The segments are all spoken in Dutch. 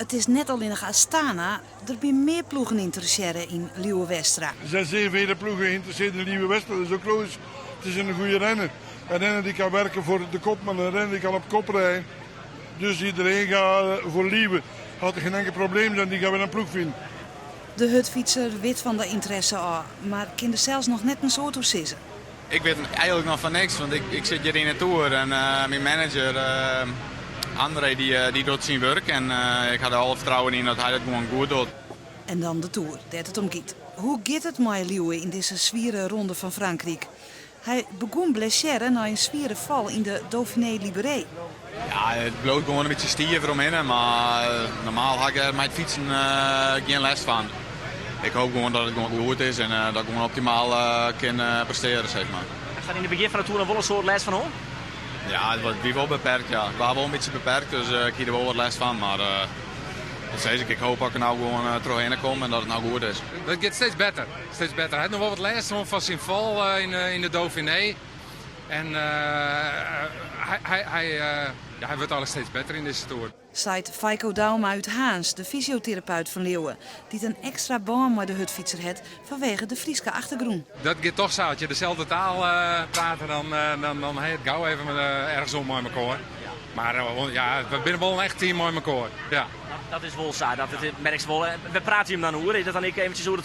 Het is net al in de Astana. Er zijn meer ploegen interesseren in Liewe Westra. Er zijn 7 ploegen geïnteresseerd in Liewe Westra. Dat is ook logisch. Het is een goede renner. Een renner die kan werken voor de kop, maar een renner die kan op kop rijden. Dus iedereen gaat voor Liewe. Had er geen enkel probleem zijn, die gaan weer een ploeg vinden. De hutfietser weet van de interesse al, maar kan er zelfs nog net een soort toe sissen. Ik weet eigenlijk nog van niks, want ik zit hier in de Tour en mijn manager André die doet zijn werk en ik had er alle vertrouwen in dat hij dat gewoon goed doet. En dan de Tour, dat het om gaat. Hoe gaat het met Liewe in deze zwiere ronde van Frankrijk? Hij begon blessure na een zwiere val in de Dauphiné Libéré. Ja, het bloot gewoon een beetje stier eromheen, maar normaal had ik er met fietsen geen last van. Ik hoop gewoon dat het gewoon goed is en dat ik gewoon optimaal kan presteren, zeg maar. Gaat in het begin van de Tour nog wel een soort les van hoor? Ja, het was wel beperkt, ja. Ik was wel een beetje beperkt, dus ik heb er wel wat les van. Maar ik hoop dat ik er nou gewoon terug kom en dat het nou goed is. Het gaat steeds beter. Steeds beter. Hij had nog wel wat les van zijn val in de Dauphiné. En hij wordt alles steeds beter in deze Tour. Zei Feiko Dauma uit Haans, de fysiotherapeut van Leeuwen, die een extra band met de hutfietser heeft vanwege de Frieske achtergrond. Dat gaat toch zo. Als je dezelfde taal praat, dan heet het gauw even ergens om met elkaar. Maar we zijn wel een echt team met elkaar. Ja. Dat is wel zo, dat merkt wel. We praten hem dan hoe. Is dat dan ik eventjes hoe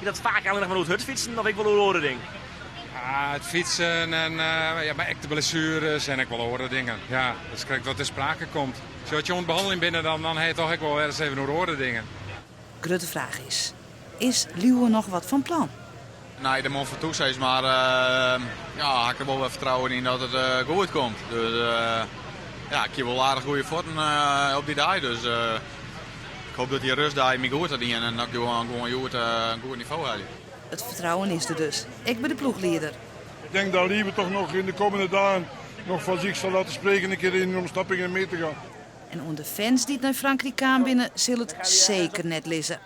dat vaak alleen nog maar hoe het hutfietsen of ik wel horen ding? Ja, het fietsen en bij echte blessures en ik wel horen dingen. Ja, dus kijk wat ter sprake komt. Als je een behandeling binnen, dan heet toch ik wel eens even horen dingen. Grote vraag is Liewe nog wat van plan? Nee, de man voor toe is, maar ik heb er wel wat vertrouwen in dat het goed komt. Dus ik heb wel aardig goede vorm op die dag. Dus ik hoop dat die rustdag me goed gaat doen en dat ik gewoon een goed niveau heb. Het vertrouwen is er dus. Ik ben de ploegleider. Ik denk dat Liewe toch nog in de komende dagen nog van zich zal laten spreken een keer in de omstappingen mee te gaan. En onder de fans die naar Frankrijk gaan binnen, zullen het zeker net lezen.